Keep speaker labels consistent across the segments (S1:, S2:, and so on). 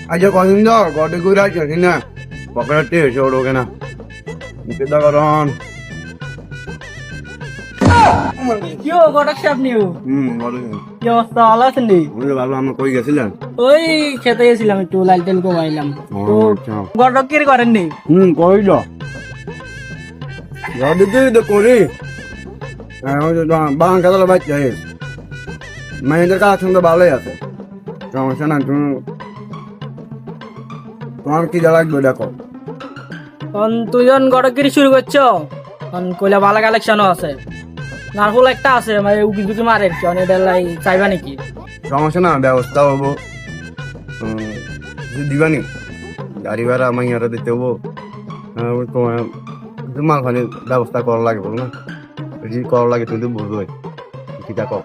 S1: aja kau ini dah, kau ada gula aja sini. Pakai teh, jodoh kena. Kita karon.
S2: কিও ঘটক সাহেব নিও
S1: baru.
S2: কি অবস্থা ভালো আছেন নি
S1: Boleh baru ame kau iya silan.
S2: ওই খেতে গেছিলাম একটু লাল তেল কমাইলাম তো
S1: Ciao.
S2: ঘটক কি করেন নি
S1: Kau iya. Jadi tu itu kori. Bang kata lah baca ya. Main dekat tunggu balai ya. Kamu sana tu. তোমার কি জ্বালা লাগবে দেখো
S2: তখন দুজন ঘটকিরি শুরু করছো তখন কইলা ভালো কালেকশনও আছে নারকোল একটা আছে মানে উকি ঝুঁকি মারে অনেক বেলায় চাইবা নাকি
S1: সমস্যা না ব্যবস্থা হবো দিবানি গাড়ি ভাড়া মাইয়ারা দিতে হবো তোমার মাল ব্যবস্থা করা লাগে বল না যদি করা লাগে তুমি তো বুঝবোই কি দেখো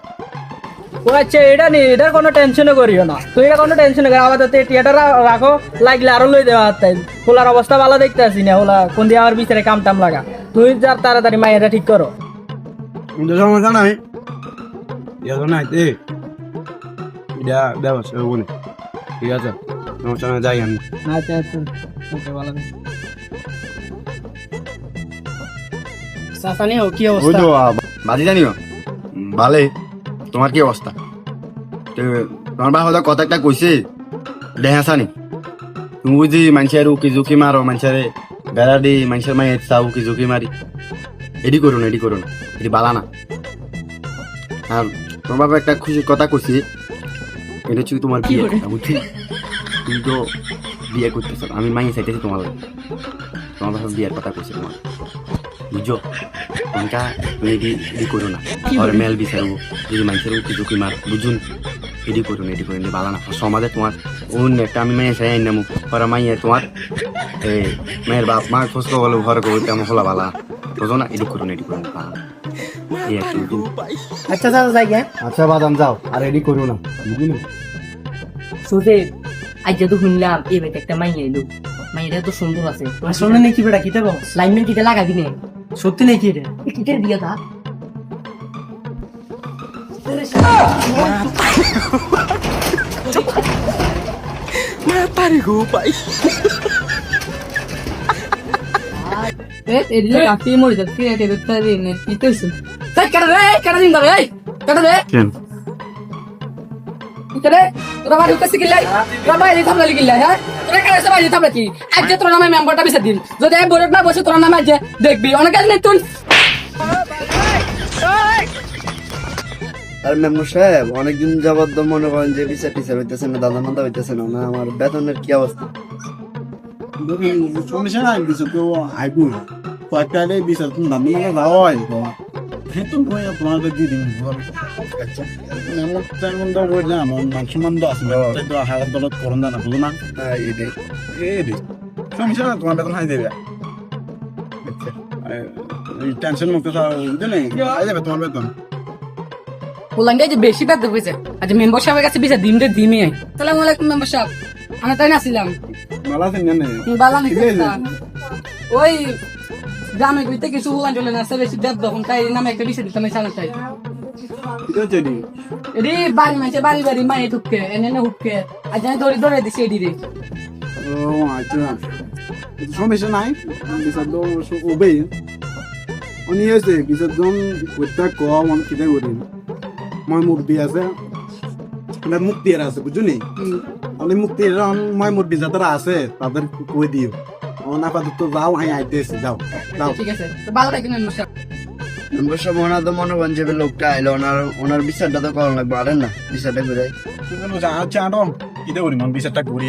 S2: ও আচ্ছা এটা নেই এটার কোনো টেনশনও করিও না তুই এটা কোনো টেনশন করি আপাতত থিয়েটার রাখো লাগলে আরো লই দেওয়া তাই খোলার অবস্থা ভালো দেখতে আসি না ওলা কোন দিয়ে আমার বিচারে কাম টাম লাগা তুই যার তাড়াতাড়ি মাইয়াটা ঠিক করো
S1: কিন্তু সমস্যা নাই ইয়াতো নাই তে এটা ব্যবস্থা হবো না ঠিক আছে সমস্যা না যাই আমি
S2: আচ্ছা আচ্ছা ওকে ভালো সাসানি ও কি
S1: ওই
S2: অবস্থা
S1: তো বাজি জানিও ভালে তোমার কি অবস্থা তোমার বা হয়তো কথা একটা কইছে দেখাছানি তুমি বুঝি মানুষের উকি ঝুঁকি মারো মানুষের বেড়া দি মানুষের মায়ের চা উকি ঝুঁকি মারি এডি করুন এডি বালা না আর তোমার বাবা একটা খুশির কথা কইছে এটা হচ্ছে তোমার বিয়ে কথা বুঝছি তুমি তো বিয়ে করতেছ আমি মাইয়ে চাইতেছি তোমার বাবা বিয়ের কথা কইছে তোমার বুঝছো কোনটা তুমি এডি করো না আর মেল বিচারবো যদি মানুষের উকি ঝুঁকি মার বুঝুন এডি করুন বালা না সমাজে তোমার অন্য একটা আমি মাইয়ে চাই নামু পরে মাইয়ে তোমার এই মেয়ের বাপ মা খোঁজ বলো ঘরে করতে আমার খোলা বালা বুঝো না এডি করুন বালা
S2: আচ্ছা দাদা যাই গে
S1: আচ্ছা বাদাম যাও আর এডি করো না বুঝলি
S3: সুদে আজ তো শুনলাম এই বেটা একটা মাইয়া এলো মাইয়াটা তো সুন্দর আছে
S2: আসলে নাকি বেটা কি দেবো
S3: লাইনম্যান কিটা লাগাবি না
S2: সত্যি নাকি এটা
S3: কিটার দিয়া দা
S2: এদিকে কাটি মরে যাচ্ছে এটা দেখতে দিন কি কইছ তাই কাটা দিন ধরে এই কাটা দে
S1: কেন
S2: ইতরে তোরা বাড়ি কাছে গিলাই তোরা বাইরে থামলা গিলাই হ্যাঁ তোরা কাছে সবাই থামলা কি আজ যে তোর নামে মেম্বারটা বিসা দিন যদি এই বোর্ড না বসে তোর নামে আজ দেখবি অনেক কাজ নেই তুই
S1: আর মেম্বার সাহেব অনেকদিন যাবত তো মনে করেন যে বিচার টিচার হইতেছে না দাদা মাদা হইতেছে না আমার বেতনের কি অবস্থা
S4: সমস্যা নাই কিছু কেউ আইবো কয়েকটা বিচার তুমি দাম মানে যাওয়া হয় সেইটো মই তোমাকে দি দিম এমন তেমন তো বই না আমার মান সম্মান তো আছে তাই তো হাজার দলত করন না বুঝো না এই সমস্যা না তোমার বেতন হাই দেবে টেনশন মুক্ত বুঝলে নেই হাই দেবে তোমার বেতন
S5: বললাম যে বেশি বেদ হয়েছে আজ মেম্বার সাহেবের কাছে বিচার দিন দিমই আসসালামু আলাইকুম মেম্বার সাহেব আমি তাই নাছিলাম
S4: ভালো আছেন জানে
S5: বালা নাকি ওই গ্রামে ঘুরতে কিছু বলান চলে না সে বেশি দেব তখন তাই নামে একটা বিষয় দিতাম সালা তাই
S4: ঠিক আছে দি
S5: এডি বাড়ি মাঝে বাড়ি মায়ে ঢুকে এনে হুকে আজ আমি ধরে দিছি এডি রে
S4: ও আচ্ছা সমস্যা নাই বিচার তো ওবেই উনি আছে বিচার জন ওটা কম আমি কিটা করি মই মুরব্বী আছে মানে মুক্তি আছে বুঝলি আমি মুক্তি মই মুরব্বী যারা আছে তাদের কই দিও আপাতত যাও আমি আইতেছি যাও যাও
S5: ঠিক আছে তো ভালো থাকেন মেম্বার সাহেব
S1: মেম্বার সাহেব ওনার তো মনে করেন যে লোকটা আইলো ওনার বিচারটা তো করা লাগবে আরেন না বিচারটা করে
S4: তুই কেন আচ্ছা আনো কিটা করি মন বিচারটা করি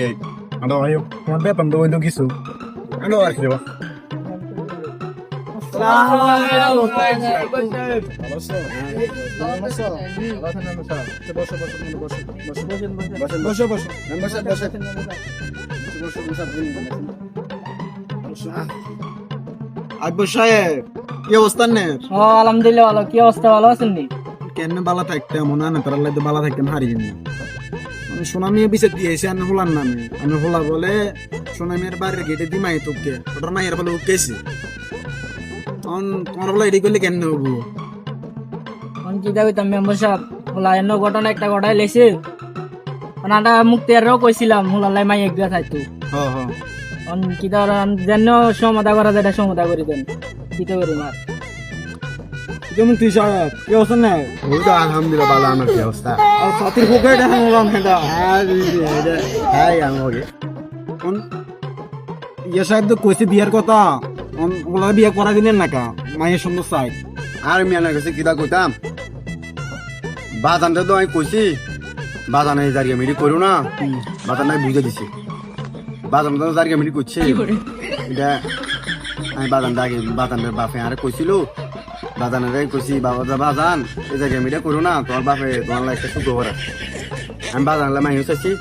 S4: আনো আয়ো তোমার বেতন তো হইলো কিছু আনো আর কি দেবা আকবর সাহেব কি অবস্থা নে
S2: ও আলহামদুলিল্লাহ ভালো কি অবস্থা ভালো আছেন নি
S4: কেন বালা থাকতে মনে হয় না তার লাগে বালা থাকতেন হারিয়ে নি আমি সোনামিয়া বিচার দিয়েছি আমি হলার নামে আমি হলা বলে সোনামিয়ার বাড়ির গেটে দি মাই তোকে ওটার মাইয়ের বলে উঠেছি তখন তোমার বলে এটি করলে কেন হবো
S2: আমি কি দাবি মেম্বার সাহেব বলা এন্ন ঘটনা একটা ঘটাই লেছে নাটা মুক্তিয়ারও কইছিলাম হুলালাই মাই একদিন থাইতো
S4: হ্যাঁ হ্যাঁ
S2: কি ধর যেন সমাধা করা যায় এটা সমাধা করে দেন কিতে করি মার
S4: যেমন তুই সাহেব কি অবস্থা না
S1: ওই তো আলহামদুলিল্লাহ ভালো আমার কি অবস্থা
S4: আর সাথীর পক্ষে দেখা হলাম হেঁটা
S1: হ্যাঁ আমাকে
S4: ইয়ে সাহেব তো কইছে বিয়ের কথা ওলা বিয়ে করা দিলেন না কা মায়ের সুন্দর চাই
S1: আর মিয়ানের কাছে কিতা কইতাম বাজানটা তো আমি কইছি বাজানে জারিয়া মিটি করো না বাজান নাই বুঝে দিছি বাজান তো জারিয়া মিটি করছে এটা আমি বাজানের বাপে আরে কইছিল বাজানের কইছি বাবা বাজান এই জারিয়া মিটি করো না তোমার বাপে তোমার একটা সুখ করা আমি বাজানলে মাই চাইছি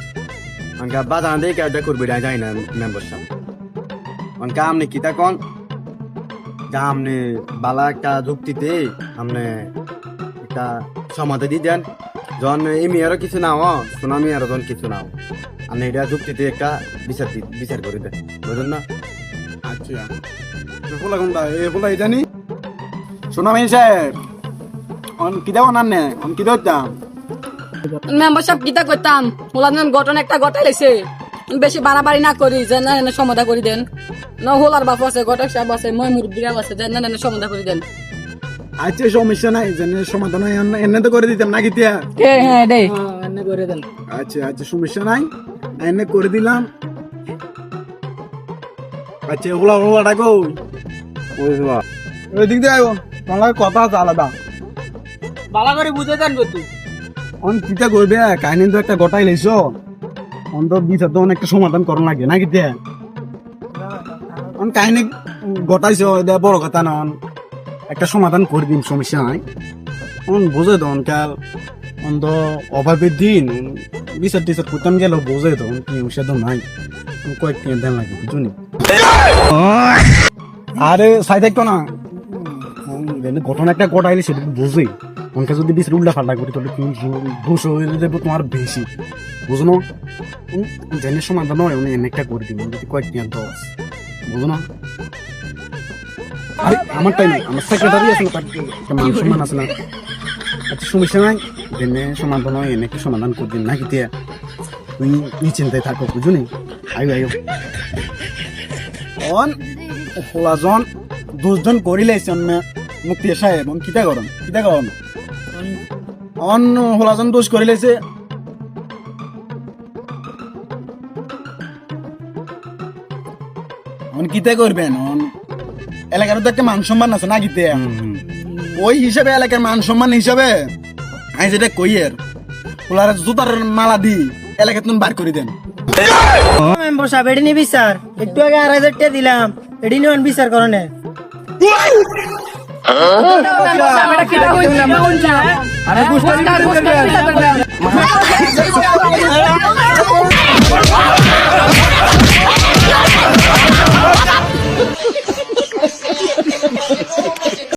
S1: অনকা বাজান দিয়ে কাজটা করবে যাই না মেম্বারশিপ অনকা আপনি কিতা কন যা আপনি বালা একটা যুক্তিতে আপনি একটা সমাধি দিয়ে দেন যখন এই মেয়েরও কিছু না হো সোনা মেয়েরও যখন কিছু না হো আপনি এটা যুক্তিতে একটা বিচার করে দেন বুঝলেন না
S4: আচ্ছা এগুলা কোনটা এগুলা এটা নি শোনা মেয়ে সাহেব কিতা বানান নে কিতা হইতাম
S5: মেম্বারশিপ কিতা করতাম হোলা ঘটনা একটা ঘটাইছে বেশি বাড়াবাড়ি না করি যে না এনে সমাধা করে দেন না হোলার বাপ আছে ঘটক সাহেব আছে মই মুরব্বীরাও আছে যে না এনে সমাধা করে দেন
S4: আচ্ছা সমস্যা নাই জেনে সমাধান হয় এনে তো করে দিতাম না কিতিয়া
S5: হ্যাঁ রে
S2: এনে করে দেন
S4: আচ্ছা আচ্ছা সমস্যা নাই এনে করে দিলাম আচ্ছা ওগুলা ওগুলা ডাকো
S1: বুঝবা
S4: ওই দিক দিয়ে আইব তোমার কথা আছে আলাদা
S2: বালা করে বুঝে দেন গো তুই
S4: কিতা করবে কাহিনী তো একটা গোটাই লাইছ অন্তত বিচার তো একটা সমাধান করন লাগে না কিতিয়া কাহিনী গোটাইছ এটা বড় কথা নন একটা সমাধান করে দিন সমস্যা নাই বোঝে তো কাল অন্ত অভাবের দিন বিচার টিচার করতাম গেল বোঝে তো কি সমস্যা তো নাই কয়েকটি দেন লাগে বুঝুনি আরে সাই থাকতো না ঘটনা একটা ঘটাইলে সেটা বোঝে অনকে যদি বিচার উল্টা ফাল্টা করি তাহলে দোষ হয়ে যাবে তোমার বেশি বুঝলো জেনে সমাধান হয় উনি এনে একটা করে দিবেন যদি কয়েকটি দশ বুঝো না আরে আমারটাই নাই আমার সেক্রেটারি আছে না তার একটা মান সম্মান আছে না আচ্ছা সমস্যা নাই জেনে সমাধান হয় এনে কি সমাধান করে দিন না কিতিয়া তুই চিন্তায় থাকো বুঝো নি আয়ো আয়ো অন হোলাজন দুজন করিলাইছে মুক্তি সাহেব কিতা করন অন হোলাজন দোষ করিলাইছে অন কিতা করবেন অন এলাকার তো একটা মান সম্মান আছে না কিতে ওই হিসাবে এলাকার মান সম্মান হিসাবে আমি যেটা কইয়ের ওলার জুতার মালা দি এলাকা তুমি বার করে দেন
S2: মেম্বার সাহেব এডি নিবি স্যার একটু আগে 2000 টাকা দিলাম এডি নিন বিচার করনে
S5: এটা কিতা কইছি আরে